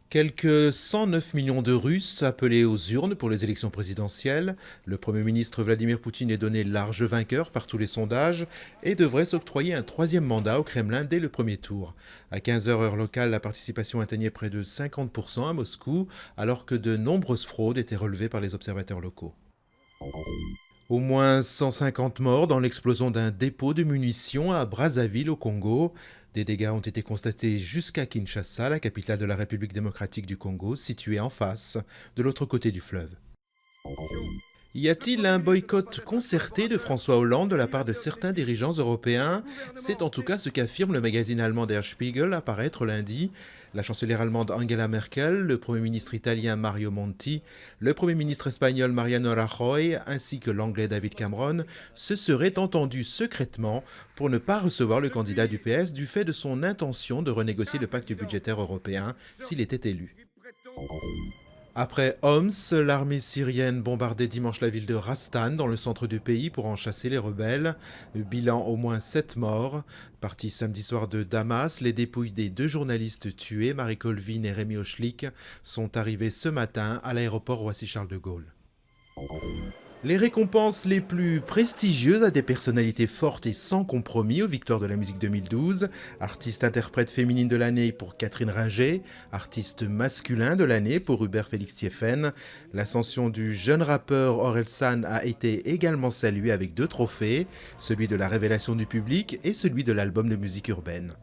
Quelques 109 millions de Russes appelés aux urnes pour les élections présidentielles. Le Premier ministre Vladimir Poutine est donné large vainqueur par tous les sondages et devrait s'octroyer un troisième mandat au Kremlin dès le premier tour. À 15 heures heure locale, la participation atteignait près de 50% à Moscou, alors que de nombreuses fraudes étaient relevées par les observateurs locaux. Au moins 150 morts dans l'explosion d'un dépôt de munitions à Brazzaville au Congo. Des dégâts ont été constatés jusqu'à Kinshasa, la capitale de la République démocratique du Congo, située en face, de l'autre côté du fleuve. Y a-t-il un boycott concerté de François Hollande de la part de certains dirigeants européens? C'est en tout cas ce qu'affirme le magazine allemand Der Spiegel à paraître lundi. La chancelière allemande Angela Merkel, le Premier ministre italien Mario Monti, le Premier ministre espagnol Mariano Rajoy ainsi que l'anglais David Cameron se seraient entendus secrètement pour ne pas recevoir le candidat du PS du fait de son intention de renégocier le pacte budgétaire européen s'il était élu. Après Homs, l'armée syrienne bombardait dimanche la ville de Rastan dans le centre du pays pour en chasser les rebelles. Bilan au moins 7 morts. Partis samedi soir de Damas, les dépouilles des deux journalistes tués, Marie Colvin et Rémi Ochlik, sont arrivées ce matin à l'aéroport Roissy-Charles de Gaulle. Les récompenses les plus prestigieuses à des personnalités fortes et sans compromis aux Victoires de la musique 2012. Artiste interprète féminine de l'année pour Catherine Ringer, artiste masculin de l'année pour Hubert Félix Thieffen. L'ascension du jeune rappeur Orelsan a été également saluée avec 2 trophées, celui de la révélation du public et celui de l'album de musique urbaine.